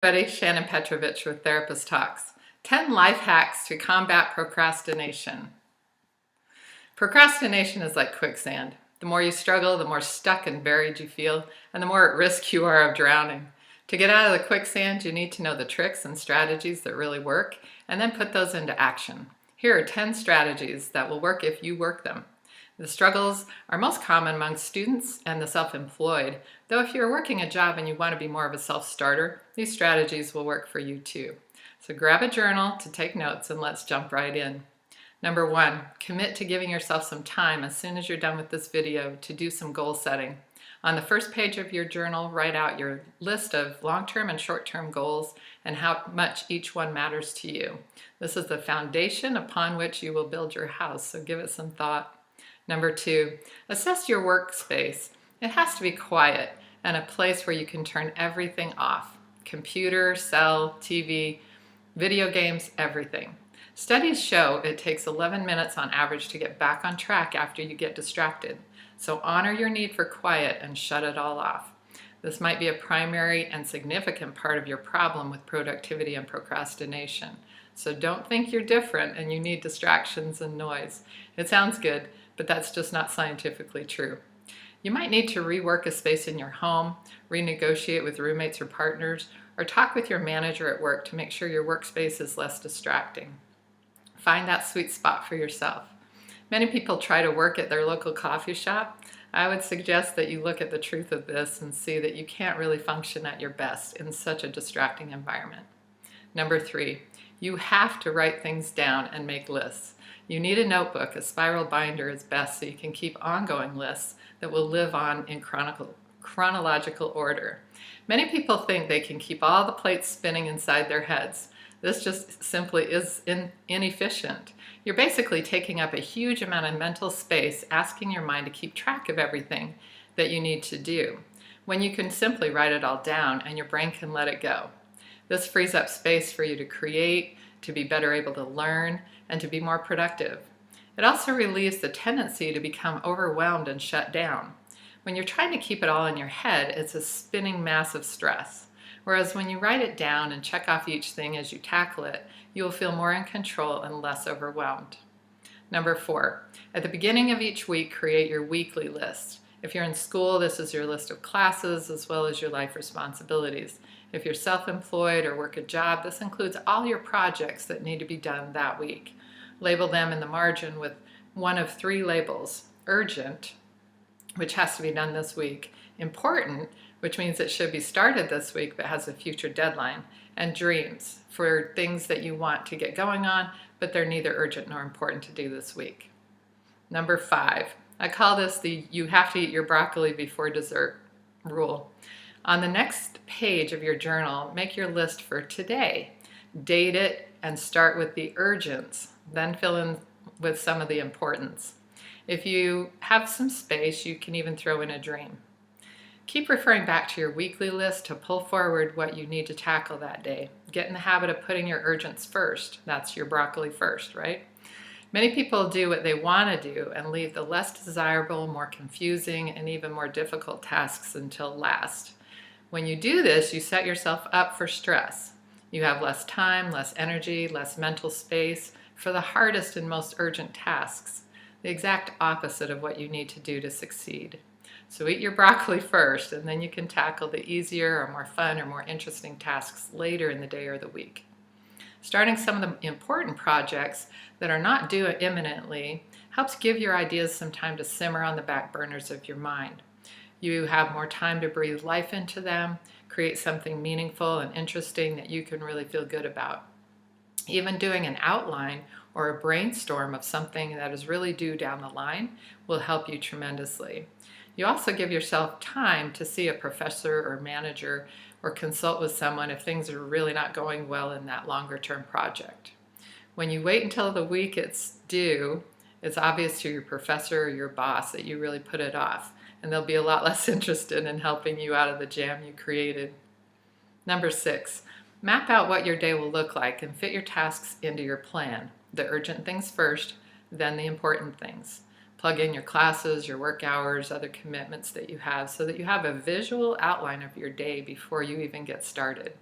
Everybody, Shannon Petrovich with Therapist Talks. 10 life hacks to combat procrastination. Procrastination is like quicksand. The more you struggle, the more stuck and buried you feel, and the more at risk you are of drowning. To get out of the quicksand, you need to know the tricks and strategies that really work, and then put those into action. Here are 10 strategies that will work if you work them. The struggles are most common among students and the self-employed, though if you're working a job and you want to be more of a self-starter, these strategies will work for you too. So grab a journal to take notes and let's jump right in. Number 1, commit to giving yourself some time as soon as you're done with this video to do some goal setting. On the first page of your journal, write out your list of long-term and short-term goals and how much each one matters to you. This is the foundation upon which you will build your house, so give it some thought. Number 2, assess your workspace. It has to be quiet and a place where you can turn everything off. Computer, cell, TV, video games, everything. Studies show it takes 11 minutes on average to get back on track after you get distracted. So honor your need for quiet and shut it all off. This might be a primary and significant part of your problem with productivity and procrastination. So don't think you're different and you need distractions and noise. It sounds good, but that's just not scientifically true. You might need to rework a space in your home, renegotiate with roommates or partners, or talk with your manager at work to make sure your workspace is less distracting. Find that sweet spot for yourself. Many people try to work at their local coffee shop. I would suggest that you look at the truth of this and see that you can't really function at your best in such a distracting environment. Number 3, you have to write things down and make lists. You need a notebook. A spiral binder is best so you can keep ongoing lists that will live on in chronological order. Many people think they can keep all the plates spinning inside their heads. This just simply is inefficient. You're basically taking up a huge amount of mental space, asking your mind to keep track of everything that you need to do, when you can simply write it all down and your brain can let it go. This frees up space for you to create, to be better able to learn, and to be more productive. It also relieves the tendency to become overwhelmed and shut down. When you're trying to keep it all in your head, it's a spinning mass of stress. Whereas when you write it down and check off each thing as you tackle it, you will feel more in control and less overwhelmed. Number 4, at the beginning of each week, create your weekly list. If you're in school, this is your list of classes as well as your life responsibilities. If you're self-employed or work a job, this includes all your projects that need to be done that week. Label them in the margin with one of 3 labels: urgent, which has to be done this week; important, which means it should be started this week but has a future deadline; and dreams, for things that you want to get going on, but they're neither urgent nor important to do this week. Number 5, I call this the you have to eat your broccoli before dessert rule. On the next page of your journal, make your list for today. Date it and start with the urgents, then fill in with some of the importance. If you have some space, you can even throw in a dream. Keep referring back to your weekly list to pull forward what you need to tackle that day. Get in the habit of putting your urgents first. That's your broccoli first, right? Many people do what they want to do and leave the less desirable, more confusing, and even more difficult tasks until last. When you do this, you set yourself up for stress. You have less time, less energy, less mental space for the hardest and most urgent tasks, the exact opposite of what you need to do to succeed. So eat your broccoli first, and then you can tackle the easier or more fun or more interesting tasks later in the day or the week. Starting some of the important projects that are not due imminently helps give your ideas some time to simmer on the back burners of your mind. You have more time to breathe life into them, create something meaningful and interesting that you can really feel good about. Even doing an outline or a brainstorm of something that is really due down the line will help you tremendously. You also give yourself time to see a professor or manager or consult with someone if things are really not going well in that longer term project. When you wait until the week it's due, it's obvious to your professor or your boss that you really put it off, and they'll be a lot less interested in helping you out of the jam you created. Number 6, map out what your day will look like and fit your tasks into your plan. The urgent things first, then the important things. Plug in your classes, your work hours, other commitments that you have so that you have a visual outline of your day before you even get started.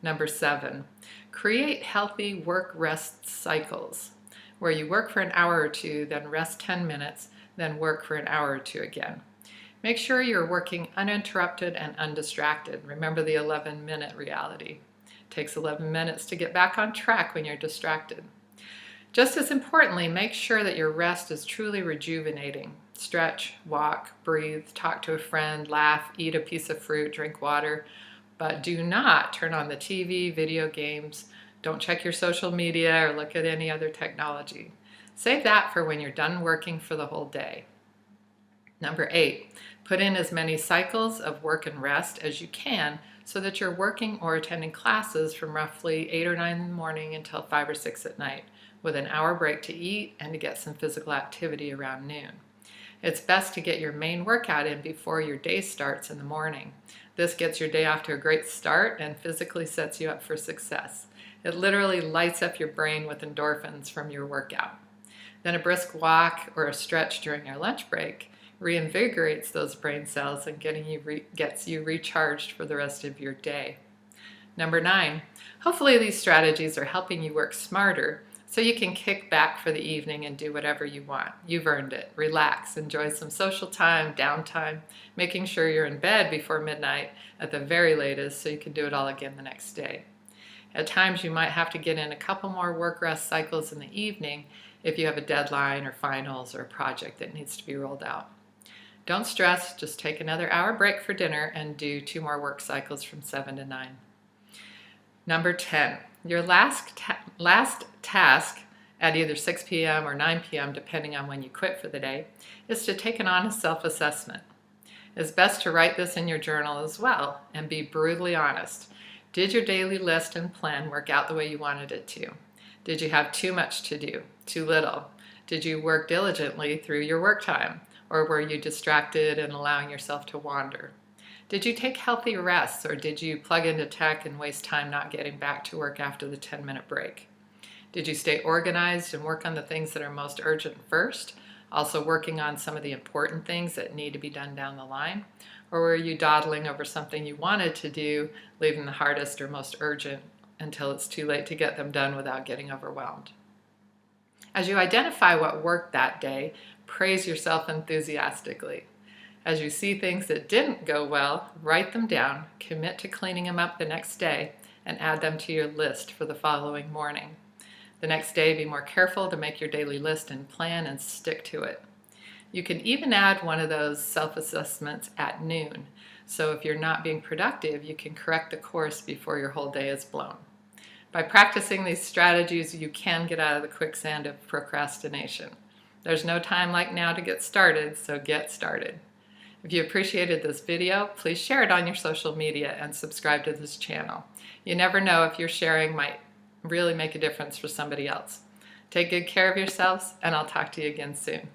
Number 7, create healthy work-rest cycles, where you work for an hour or two, then rest 10 minutes, then work for an hour or two again. Make sure you're working uninterrupted and undistracted. Remember the 11-minute reality. It takes 11 minutes to get back on track when you're distracted. Just as importantly, make sure that your rest is truly rejuvenating. Stretch, walk, breathe, talk to a friend, laugh, eat a piece of fruit, drink water, but do not turn on the TV, video games. Don't check your social media or look at any other technology. Save that for when you're done working for the whole day. Number 8, put in as many cycles of work and rest as you can so that you're working or attending classes from roughly 8 or 9 in the morning until 5 or 6 at night, with an hour break to eat and to get some physical activity around noon. It's best to get your main workout in before your day starts in the morning. This gets your day off to a great start and physically sets you up for success. It literally lights up your brain with endorphins from your workout. Then a brisk walk or a stretch during your lunch break reinvigorates those brain cells and gets you recharged for the rest of your day. Number 9, hopefully these strategies are helping you work smarter so you can kick back for the evening and do whatever you want. You've earned it. Relax, enjoy some social time, downtime, making sure you're in bed before midnight at the very latest so you can do it all again the next day. At times you might have to get in a couple more work-rest cycles in the evening if you have a deadline or finals or a project that needs to be rolled out. Don't stress, just take another hour break for dinner and do 2 more work cycles from 7 to 9. Number 10, your last task at either 6 p.m. or 9 p.m., depending on when you quit for the day, is to take an honest self-assessment. It's best to write this in your journal as well and be brutally honest. Did your daily list and plan work out the way you wanted it to? Did you have too much to do? Too little? Did you work diligently through your work time? Or were you distracted and allowing yourself to wander? Did you take healthy rests, or did you plug into tech and waste time not getting back to work after the 10-minute break? Did you stay organized and work on the things that are most urgent first, also working on some of the important things that need to be done down the line? Or were you dawdling over something you wanted to do, leaving the hardest or most urgent until it's too late to get them done without getting overwhelmed? As you identify what worked that day, praise yourself enthusiastically. As you see things that didn't go well, write them down, commit to cleaning them up the next day, and add them to your list for the following morning. The next day, be more careful to make your daily list and plan and stick to it. You can even add one of those self-assessments at noon, so if you're not being productive, you can correct the course before your whole day is blown. By practicing these strategies, you can get out of the quicksand of procrastination. There's no time like now to get started, so get started. If you appreciated this video, please share it on your social media and subscribe to this channel. You never know if your sharing might really make a difference for somebody else. Take good care of yourselves, and I'll talk to you again soon.